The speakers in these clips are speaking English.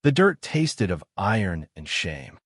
The dirt tasted of iron and shame.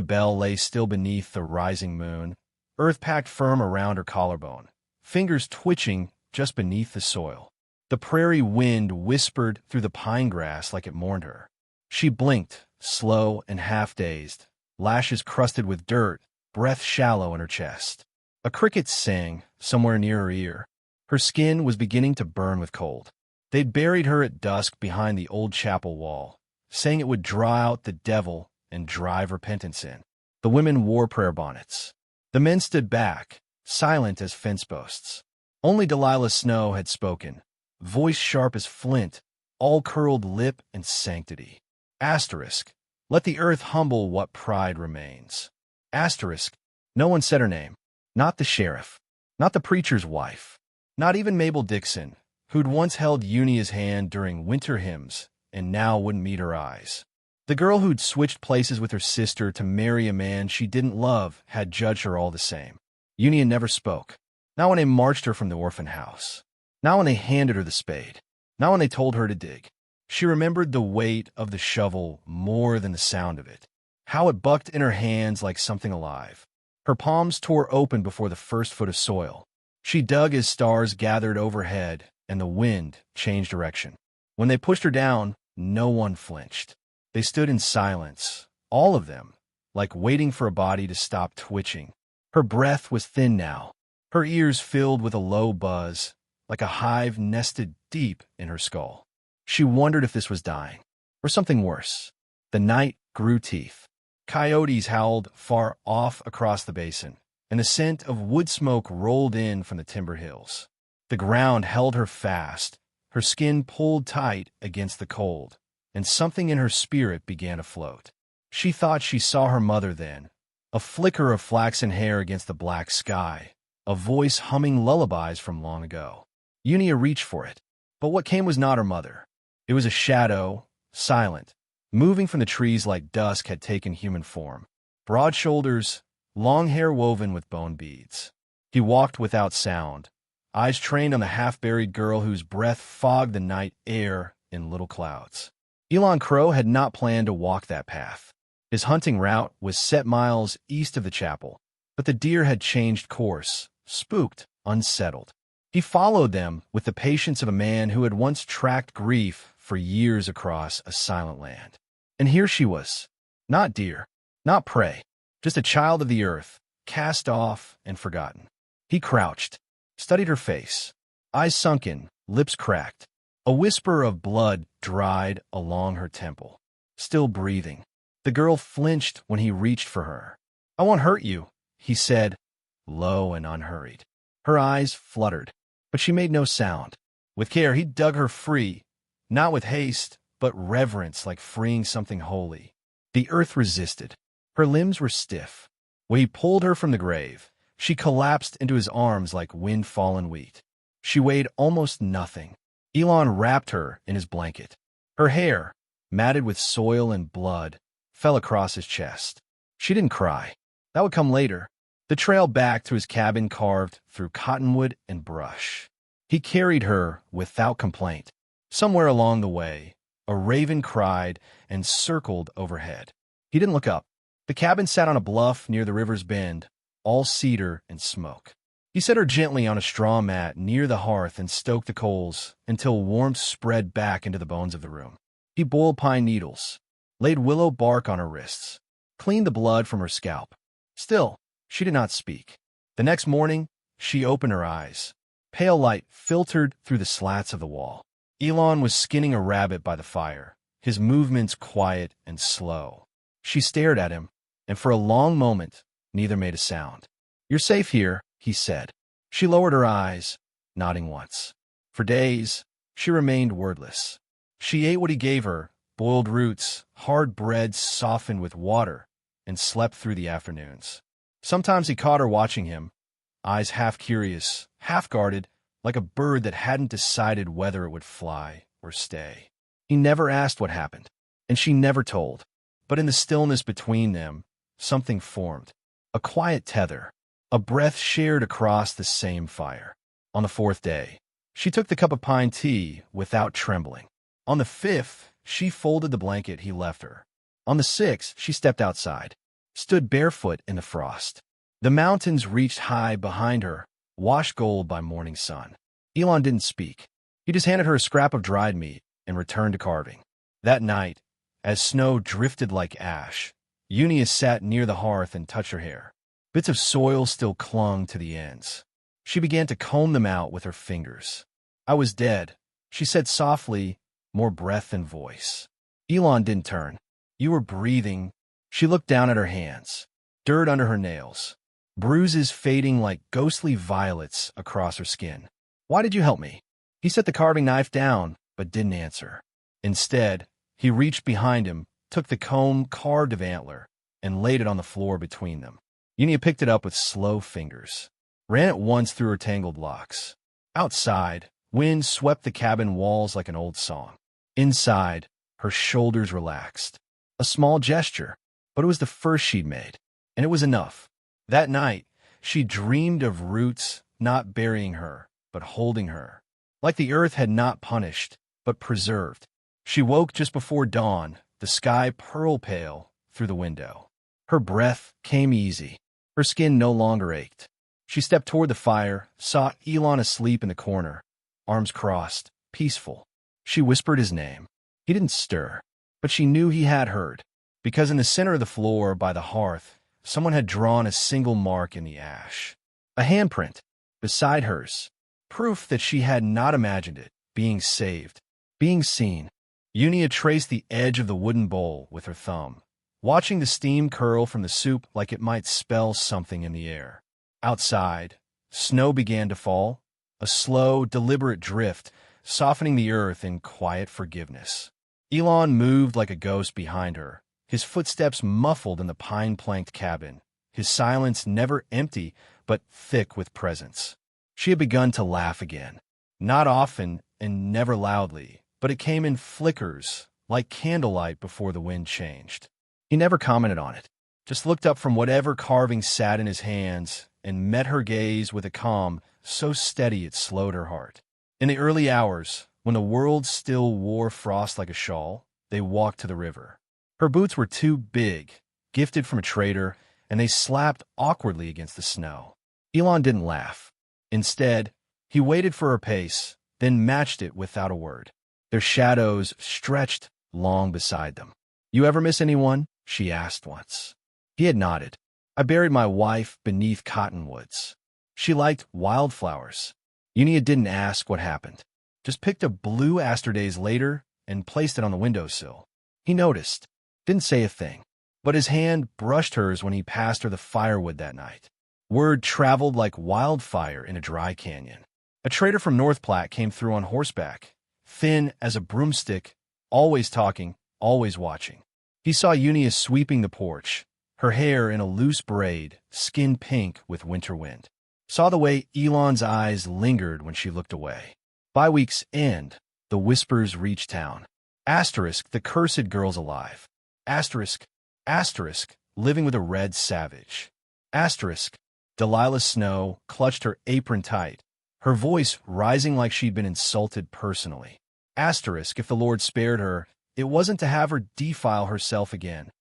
Bell lay still beneath the rising moon, earth packed firm around her collarbone, fingers twitching just beneath the soil. The prairie wind whispered through the pine grass like it mourned her. She blinked, slow and half-dazed, lashes crusted with dirt, breath shallow in her chest. A cricket sang somewhere near her ear. Her skin was beginning to burn with cold. They'd buried her at dusk behind the old chapel wall, saying it would draw out the devil and drive repentance in. The women wore prayer bonnets. The men stood back, silent as fence posts. Only Delilah Snow had spoken, voice sharp as flint, all curled lip and sanctity. Asterisk, let the earth humble what pride remains. Asterisk, no one said her name. Not the sheriff, not the preacher's wife, not even Mabel Dixon, who'd once held Unia's hand during winter hymns and now wouldn't meet her eyes. The girl who'd switched places with her sister to marry a man she didn't love had judged her all the same. Unia never spoke. Not when they marched her from the orphan house. Not when they handed her the spade. Not when they told her to dig. She remembered the weight of the shovel more than the sound of it. How it bucked in her hands like something alive. Her palms tore open before the first foot of soil. She dug as stars gathered overhead and the wind changed direction. When they pushed her down, no one flinched. They stood in silence, all of them, like waiting for a body to stop twitching. Her breath was thin now, her ears filled with a low buzz, like a hive nested deep in her skull. She wondered if this was dying, or something worse. The night grew teeth. Coyotes howled far off across the basin, and the scent of wood smoke rolled in from the timber hills. The ground held her fast, her skin pulled tight against the cold, and something in her spirit began to float. She thought she saw her mother then, a flicker of flaxen hair against the black sky, a voice humming lullabies from long ago. Unia reached for it, but what came was not her mother. It was a shadow, silent, moving from the trees like dusk had taken human form. Broad shoulders, long hair woven with bone beads. He walked without sound, eyes trained on the half-buried girl whose breath fogged the night air in little clouds. Elon Crow had not planned to walk that path. His hunting route was set miles east of the chapel, but the deer had changed course, spooked, unsettled. He followed them with the patience of a man who had once tracked grief for years across a silent land. And here she was, not deer, not prey, just a child of the earth, cast off and forgotten. He crouched, studied her face, eyes sunken, lips cracked. A whisper of blood dried along her temple. Still breathing. The girl flinched when he reached for her. "I won't hurt you," he said, low and unhurried. Her eyes fluttered, but she made no sound. With care, he dug her free, not with haste, but reverence, like freeing something holy. The earth resisted. Her limbs were stiff. When he pulled her from the grave, she collapsed into his arms like wind-fallen wheat. She weighed almost nothing. Elon wrapped her in his blanket. Her hair, matted with soil and blood, fell across his chest. She didn't cry. That would come later. The trail back to his cabin carved through cottonwood and brush. He carried her without complaint. Somewhere along the way, a raven cried and circled overhead. He didn't look up. The cabin sat on a bluff near the river's bend, all cedar and smoke. He set her gently on a straw mat near the hearth and stoked the coals until warmth spread back into the bones of the room. He boiled pine needles, laid willow bark on her wrists, cleaned the blood from her scalp. Still, she did not speak. The next morning, she opened her eyes. Pale light filtered through the slats of the wall. Elon was skinning a rabbit by the fire, his movements quiet and slow. She stared at him, and for a long moment, neither made a sound. "You're safe here," he said. She lowered her eyes, nodding once. For days, she remained wordless. She ate what he gave her, boiled roots, hard bread softened with water, and slept through the afternoons. Sometimes he caught her watching him, eyes half curious, half guarded, like a bird that hadn't decided whether it would fly or stay. He never asked what happened, and she never told. But in the stillness between them, something formed. A quiet tether. A breath shared across the same fire. On the fourth day, she took the cup of pine tea without trembling. On the fifth, she folded the blanket he left her. On the 6th, she stepped outside, stood barefoot in the frost. The mountains reached high behind her, washed gold by morning sun. Elon didn't speak. He just handed her a scrap of dried meat and returned to carving. That night, as snow drifted like ash, Unia sat near the hearth and touched her hair. Bits of soil still clung to the ends. She began to comb them out with her fingers. "I was dead," she said softly, more breath than voice. Elon didn't turn. "You were breathing." She looked down at her hands. Dirt under her nails. Bruises fading like ghostly violets across her skin. "Why did you help me?" He set the carving knife down, but didn't answer. Instead, he reached behind him, took the comb carved of antler, and laid it on the floor between them. Unia picked it up with slow fingers, ran it once through her tangled locks. Outside, wind swept the cabin walls like an old song. Inside, her shoulders relaxed. A small gesture, but it was the first she'd made, and it was enough. That night, she dreamed of roots not burying her, but holding her, like the earth had not punished, but preserved. She woke just before dawn, the sky pearl pale through the window. Her breath came easy. Her skin no longer ached. She stepped toward the fire, saw Elon asleep in the corner, arms crossed, peaceful. She whispered his name. He didn't stir, but she knew he had heard, because in the center of the floor by the hearth, someone had drawn a single mark in the ash. A handprint, beside hers, proof that she had not imagined it, being saved, being seen. Unia traced the edge of the wooden bowl with her thumb, watching the steam curl from the soup like it might spell something in the air. Outside, snow began to fall, a slow, deliberate drift, softening the earth in quiet forgiveness. Elon moved like a ghost behind her, his footsteps muffled in the pine-planked cabin, his silence never empty but thick with presence. She had begun to laugh again, not often and never loudly, but it came in flickers, like candlelight before the wind changed. He never commented on it, just looked up from whatever carving sat in his hands and met her gaze with a calm so steady it slowed her heart. In the early hours, when the world still wore frost like a shawl, they walked to the river. Her boots were too big, gifted from a trader, and they slapped awkwardly against the snow. Elon didn't laugh. Instead, he waited for her pace, then matched it without a word. Their shadows stretched long beside them. "You ever miss anyone?" she asked once. He had nodded. "I buried my wife beneath cottonwoods. She liked wildflowers." Unia didn't ask what happened, just picked a blue aster days later and placed it on the windowsill. He noticed, didn't say a thing, but his hand brushed hers when he passed her the firewood that night. Word traveled like wildfire in a dry canyon. A trader from North Platte came through on horseback, thin as a broomstick, always talking, always watching. He saw Unia sweeping the porch, her hair in a loose braid, skin pink with winter wind. Saw the way Elon's eyes lingered when she looked away. By week's end, the whispers reached town. Asterisk, the cursed girl's alive. Asterisk, asterisk, living with a red savage. Asterisk, Delilah Snow clutched her apron tight, her voice rising like she'd been insulted personally. Asterisk, if the Lord spared her, it wasn't to have her defile herself again.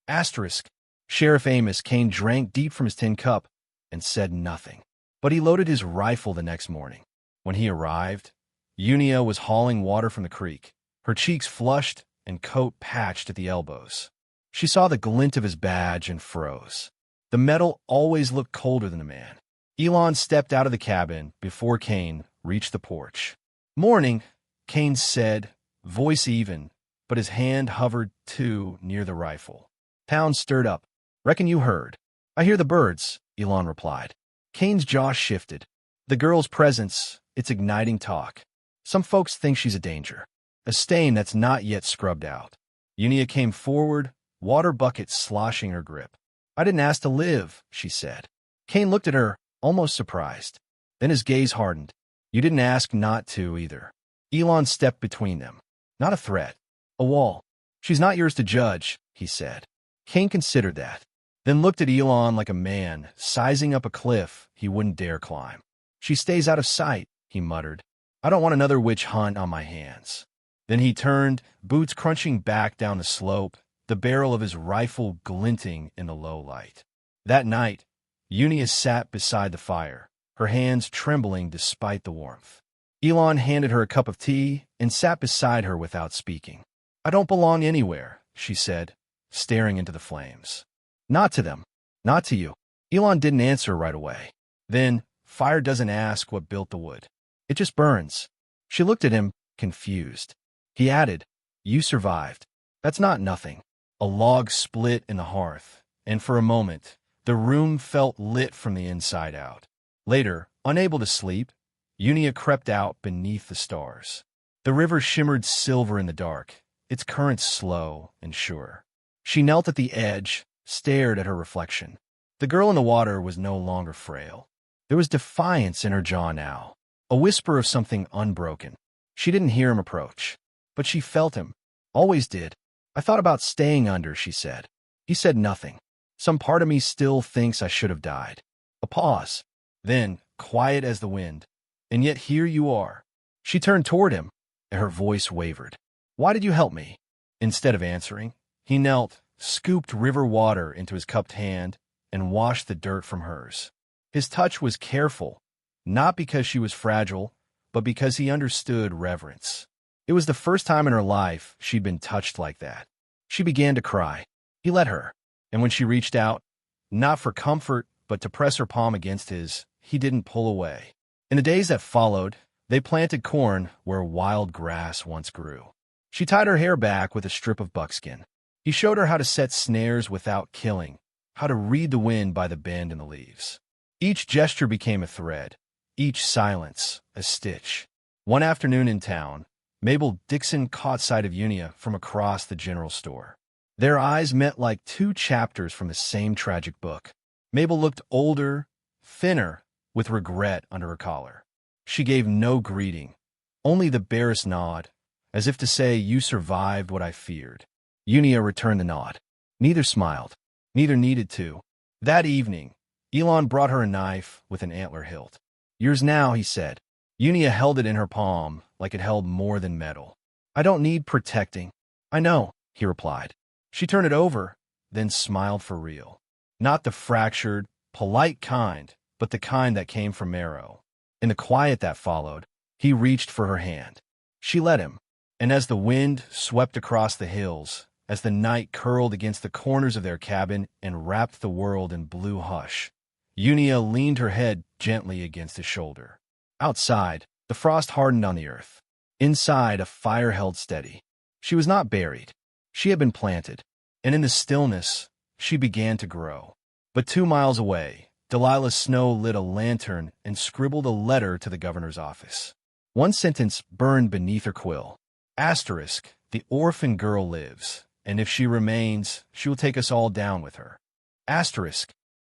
Asterisk, Sheriff Amos Kane drank deep from his tin cup and said nothing. But he loaded his rifle the next morning. When he arrived, Unia was hauling water from the creek, her cheeks flushed and coat patched at the elbows. She saw the glint of his badge and froze. The metal always looked colder than a man. Elon stepped out of the cabin before Kane reached the porch. "Morning," Kane said, voice even, but his hand hovered too near the rifle. Town stirred up. "Reckon you heard." "I hear the birds," Elon replied. Kane's jaw shifted. The girl's presence, it's igniting talk. Some folks think she's a danger, a stain that's not yet scrubbed out. Unia came forward, water bucket sloshing her grip. "I didn't ask to live," she said. Kane looked at her, almost surprised. Then his gaze hardened. "You didn't ask not to, either." Elon stepped between them. Not a threat, a wall. "She's not yours to judge," he said. Kane considered that, then looked at Elon like a man sizing up a cliff he wouldn't dare climb. "She stays out of sight," he muttered. "I don't want another witch hunt on my hands." Then he turned, boots crunching back down the slope, the barrel of his rifle glinting in the low light. That night, Unia sat beside the fire, her hands trembling despite the warmth. Elon handed her a cup of tea and sat beside her without speaking. "I don't belong anywhere," she said, staring into the flames. "Not to them. Not to you." Elon didn't answer right away. Then, fire doesn't ask what built the wood. It just burns. She looked at him, confused. He added, "You survived. That's not nothing." A log split in the hearth, and for a moment, the room felt lit from the inside out. Later, unable to sleep, Unia crept out beneath the stars. The river shimmered silver in the dark, its current slow and sure. She knelt at the edge, stared at her reflection. The girl in the water was no longer frail. There was defiance in her jaw now, a whisper of something unbroken. She didn't hear him approach, but she felt him. Always did. "I thought about staying under," she said. He said nothing. "Some part of me still thinks I should have died." A pause. Then, quiet as the wind. "And yet here you are." She turned toward him, and her voice wavered. "Why did you help me?" Instead of answering, he knelt, scooped river water into his cupped hand, and washed the dirt from hers. His touch was careful, not because she was fragile, but because he understood reverence. It was the first time in her life she'd been touched like that. She began to cry. He let her, and when she reached out, not for comfort, but to press her palm against his, he didn't pull away. In the days that followed, they planted corn where wild grass once grew. She tied her hair back with a strip of buckskin. He showed her how to set snares without killing, how to read the wind by the bend in the leaves. Each gesture became a thread, each silence a stitch. One afternoon in town, Mabel Dixon caught sight of Unia from across the general store. Their eyes met like two chapters from the same tragic book. Mabel looked older, thinner, with regret under her collar. She gave no greeting, only the barest nod, as if to say, "You survived what I feared." Unia returned the nod. Neither smiled. Neither needed to. That evening, Elon brought her a knife with an antler hilt. "Yours now," he said. Unia held it in her palm like it held more than metal. "I don't need protecting." "I know," he replied. She turned it over, then smiled for real. Not the fractured, polite kind, but the kind that came from marrow. In the quiet that followed, he reached for her hand. She let him, and as the wind swept across the hills, as the night curled against the corners of their cabin and wrapped the world in blue hush, Unia leaned her head gently against his shoulder. Outside, the frost hardened on the earth. Inside, a fire held steady. She was not buried. She had been planted, and in the stillness, she began to grow. But 2 miles away, Delilah Snow lit a lantern and scribbled a letter to the governor's office. One sentence burned beneath her quill. Asterisk, "The orphan girl lives, and if she remains, she will take us all down with her." Asterisk,